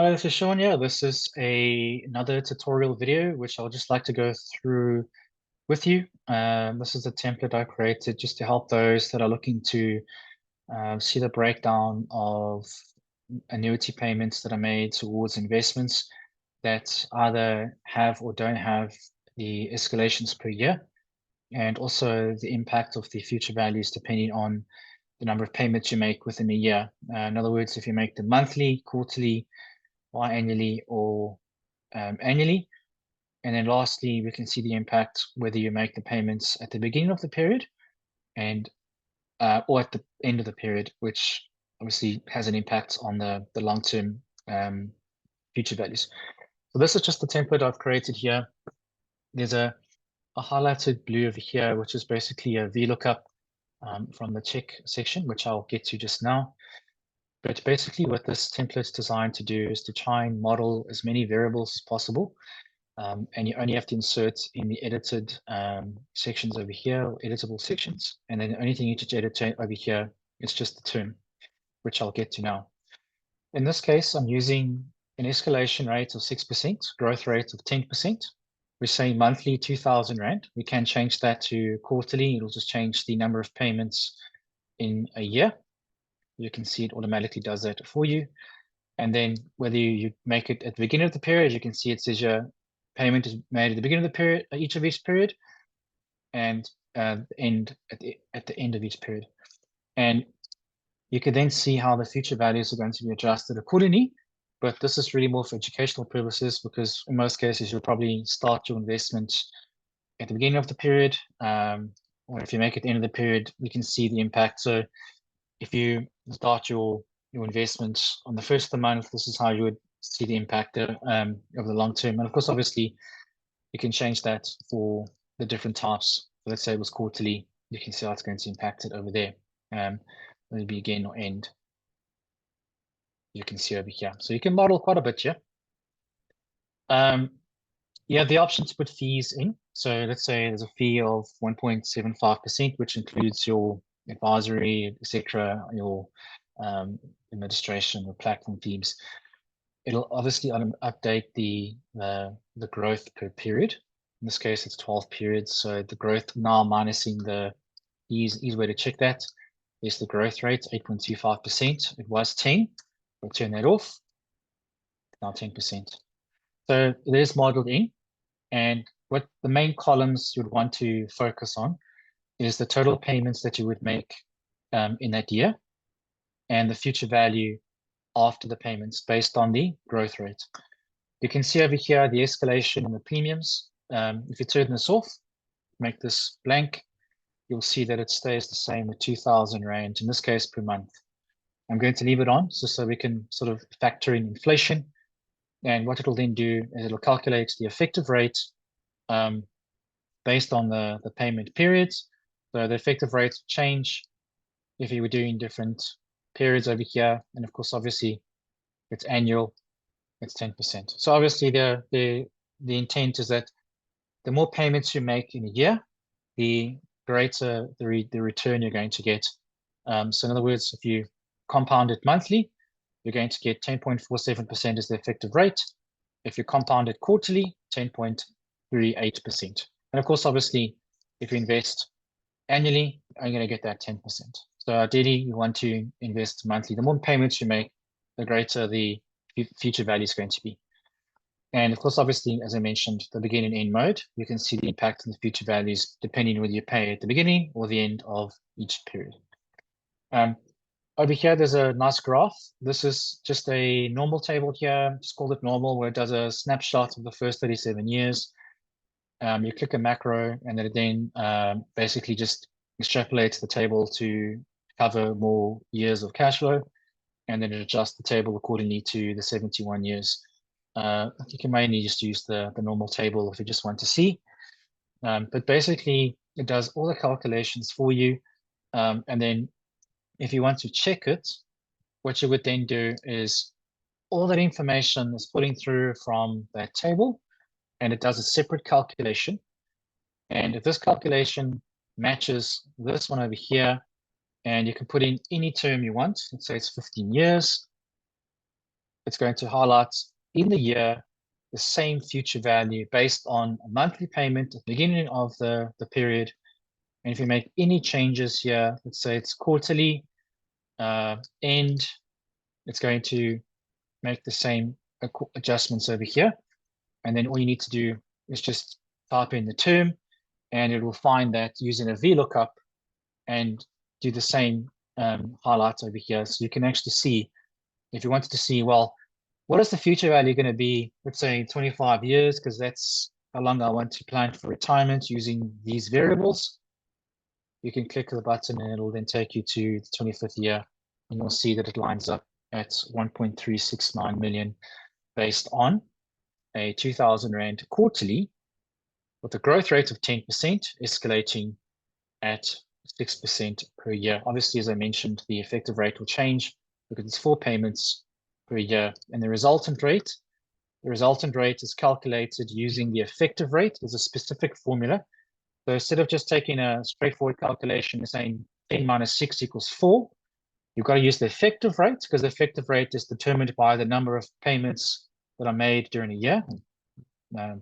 This is Sean. Yeah, this is another tutorial video which I'll just like to go through with you. This is a template I created just to help those that are looking to see the breakdown of annuity payments that are made towards investments that either have or don't have the escalations per year, and also the impact of the future values depending on the number of payments you make within a year. In other words, if you make them monthly, quarterly, biannually, or annually. And then lastly, we can see the impact whether you make the payments at the beginning of the period and or at the end of the period, which obviously has an impact on the long-term future values. So this is just the template I've created here. There's a highlighted blue over here, which is basically a VLOOKUP from the check section, which I'll get to just now. But basically what this template is designed to do is to try and model as many variables as possible. And you only have to insert in the edited sections over here, or editable sections. And then the only thing you need to edit over here is just the term, which I'll get to now. In this case, I'm using an escalation rate of 6%, growth rate of 10%. We're saying monthly 2,000 Rand. We can change that to quarterly. It'll just change the number of payments in a year. You can see it automatically does that for you. And then whether you make it at the beginning of the period, you can see it says your payment is made at the beginning of the period, each period, and at the end of each period. And you can then see how the future values are going to be adjusted accordingly. But this is really more for educational purposes because in most cases, you'll probably start your investment at the beginning of the period. Or if you make it at the end of the period, you can see the impact. So if you start your investment on the first of the month, this is how you would see the impact of the long term. And of course, obviously, you can change that for the different types. So let's say it was quarterly, you can see how it's going to impact it over there. Whether it be begin or end, you can see over here. So you can model quite a bit here. You have the option to put fees in. So let's say there's a fee of 1.75%, which includes your advisory, etc., your administration, your platform fees. It'll obviously update the growth per period. In this case, it's 12 periods. So the growth now minusing the easy way to check that is the growth rate, 8.25%. It was 10. We'll turn that off. Now 10%. So it is modeled in. And what the main columns you'd want to focus on is the total payments that you would make in that year and the future value after the payments based on the growth rate. You can see over here the escalation in the premiums. If you turn this off, make this blank, you'll see that it stays the same at 2,000 Rand, in this case per month. I'm going to leave it on just so we can sort of factor in inflation. And what it'll then do is it'll calculate the effective rate based on the payment periods. So the effective rates change if you were doing different periods over here. And of course, obviously, if it's annual, it's 10%. So obviously, the intent is that the more payments you make in a year, the greater the return you're going to get. So in other words, if you compound it monthly, you're going to get 10.47% as the effective rate. If you compound it quarterly, 10.38%. And of course, obviously, if you invest annually, I'm going to get that 10%. So ideally, you want to invest monthly. The more payments you make, the greater the future value is going to be. And of course, obviously, as I mentioned, the begin and end mode, you can see the impact on the future values depending on whether you pay at the beginning or the end of each period. Over here, there's a nice graph. This is just a normal table here, just called it normal, where it does a snapshot of the first 37 years. You click a macro, and then it then basically just extrapolates the table to cover more years of cash flow, and then it adjusts the table accordingly to the 71 years. I think you mainly just use the normal table if you just want to see. But basically, it does all the calculations for you. And then if you want to check it, what you would then do is all that information is putting through from that table, and it does a separate calculation. And if this calculation matches this one over here, and you can put in any term you want, let's say it's 15 years, it's going to highlight in the year the same future value based on a monthly payment at the beginning of the period. And if you make any changes here, let's say it's quarterly end, it's going to make the same adjustments over here. And then all you need to do is just type in the term, and it will find that using a VLOOKUP and do the same highlights over here. So you can actually see, if you wanted to see, well, what is the future value going to be, let's say 25 years, because that's how long I want to plan for retirement using these variables. You can click the button and it'll then take you to the 25th year, and you'll see that it lines up at 1.369 million based on a 2,000 Rand quarterly with a growth rate of 10%, escalating at 6% per year. Obviously, as I mentioned, the effective rate will change because it's 4 payments per year. And the resultant rate is calculated using the effective rate. There's a specific formula. So instead of just taking a straightforward calculation and saying 10 minus 6 equals 4, you've got to use the effective rate, because the effective rate is determined by the number of payments that are made during a year,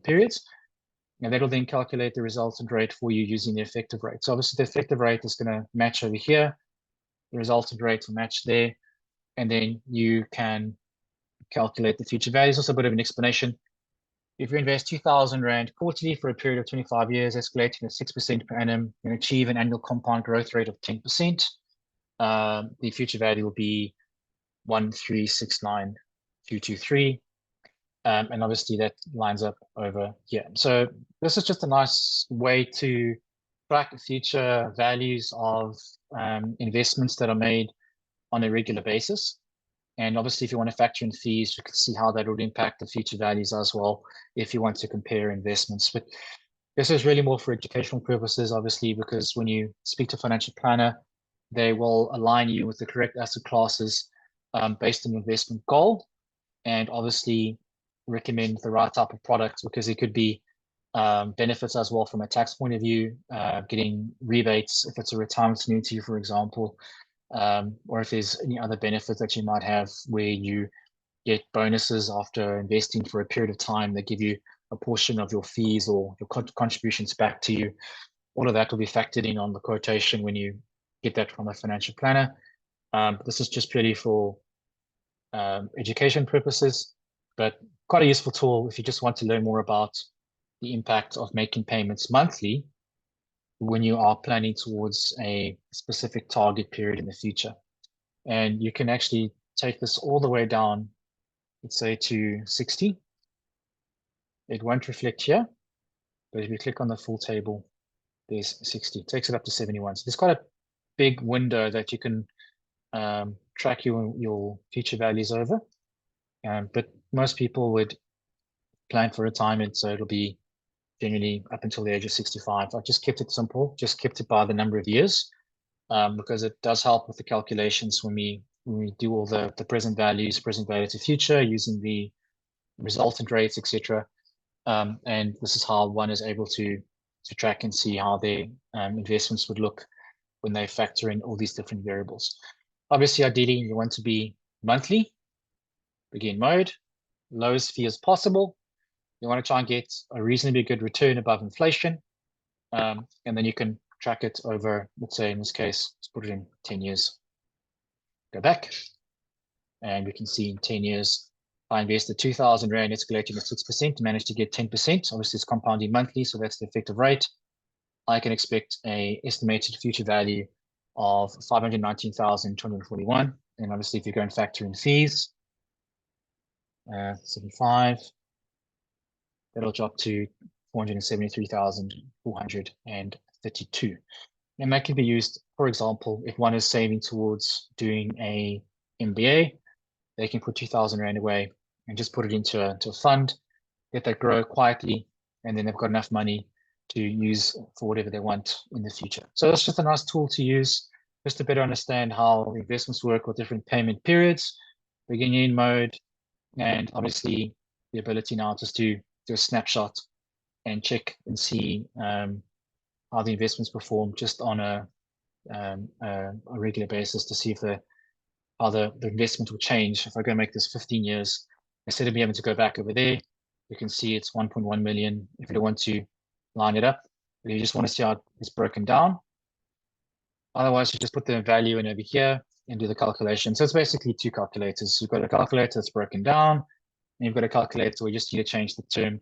periods. And that'll then calculate the resultant rate for you using the effective rate. So obviously the effective rate is going to match over here. The resultant rate will match there. And then you can calculate the future values. Also a bit of an explanation. If you invest 2,000 Rand quarterly for a period of 25 years, escalating at 6% per annum, you can achieve an annual compound growth rate of 10%. The future value will be 1369223. And obviously that lines up over here. So this is just a nice way to track future values of investments that are made on a regular basis. And obviously, if you want to factor in fees, you can see how that would impact the future values as well if you want to compare investments. But this is really more for educational purposes, obviously, because when you speak to a financial planner, they will align you with the correct asset classes based on your investment goal, and obviously recommend the right type of product, because it could be benefits as well from a tax point of view, getting rebates if it's a retirement annuity, for example, or if there's any other benefits that you might have where you get bonuses after investing for a period of time that give you a portion of your fees or your contributions back to you. All of that will be factored in on the quotation when you get that from a financial planner. This is just purely for education purposes, but quite a useful tool if you just want to learn more about the impact of making payments monthly when you are planning towards a specific target period in the future. And you can actually take this all the way down, let's say to 60. It won't reflect here, but if you click on the full table, there's 60. It takes it up to 71. So there's quite a big window that you can track your future values over. But most people would plan for retirement, so it'll be generally up until the age of 65. I've just kept it simple, just kept it by the number of years, because it does help with the calculations when we do all the present values, present value to future, using the resultant rates, etc. And this is how one is able to track and see how their investments would look when they factor in all these different variables. Obviously, ideally, you want to be monthly, begin mode, lowest fee as possible. You want to try and get a reasonably good return above inflation. And then you can track it over, let's say in this case, let's put it in 10 years. Go back. And we can see in 10 years, I invested 2,000 Rand, escalating at 6%, managed to get 10%. Obviously, it's compounding monthly, so that's the effective rate. I can expect a estimated future value of 519,241. And obviously, if you go and factor in fees, 75, that'll drop to 473,432. And that can be used, for example, if one is saving towards doing a MBA, they can put 2,000 Rand away and just put it into a fund, let that grow quietly, and then they've got enough money to use for whatever they want in the future. So that's just a nice tool to use just to better understand how investments work with different payment periods, beginning mode, and obviously the ability now just to do a snapshot and check and see how the investments perform just on a regular basis to see if the how the investment will change. If I go make this 15 years, instead of being able to go back over there, you can see it's 1.1 million. If you don't want to line it up, but you just want to see how it's broken down. Otherwise, you just put the value in over here and do the calculation. So it's basically two calculators. You've got a calculator that's broken down, and you've got a calculator where you just need to change the term.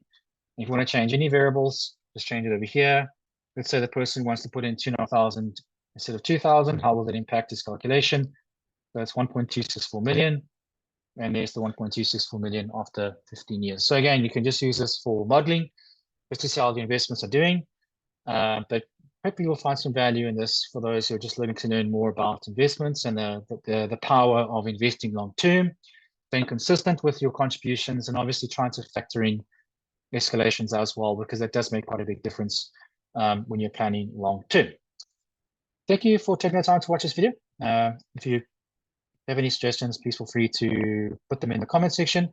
If you want to change any variables, just change it over here. Let's say the person wants to put in 2,500 instead of 2,000. How will that impact his calculation? So that's 1.264 million. And there's the 1.264 million after 15 years. So again, you can just use this for modeling, just to see how the investments are doing. But hopefully you'll find some value in this for those who are just looking to learn more about investments and the power of investing long term, being consistent with your contributions, and obviously trying to factor in escalations as well, because that does make quite a big difference when you're planning long term. Thank you for taking the time to watch this video. If you have any suggestions, please feel free to put them in the comment section.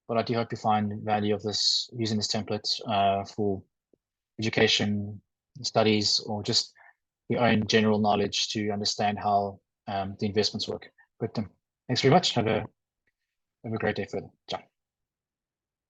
But I do hope you find value of this, using this template for education, studies, or just your own general knowledge to understand how the investments work. But thanks very much. Have a great day further. Ciao.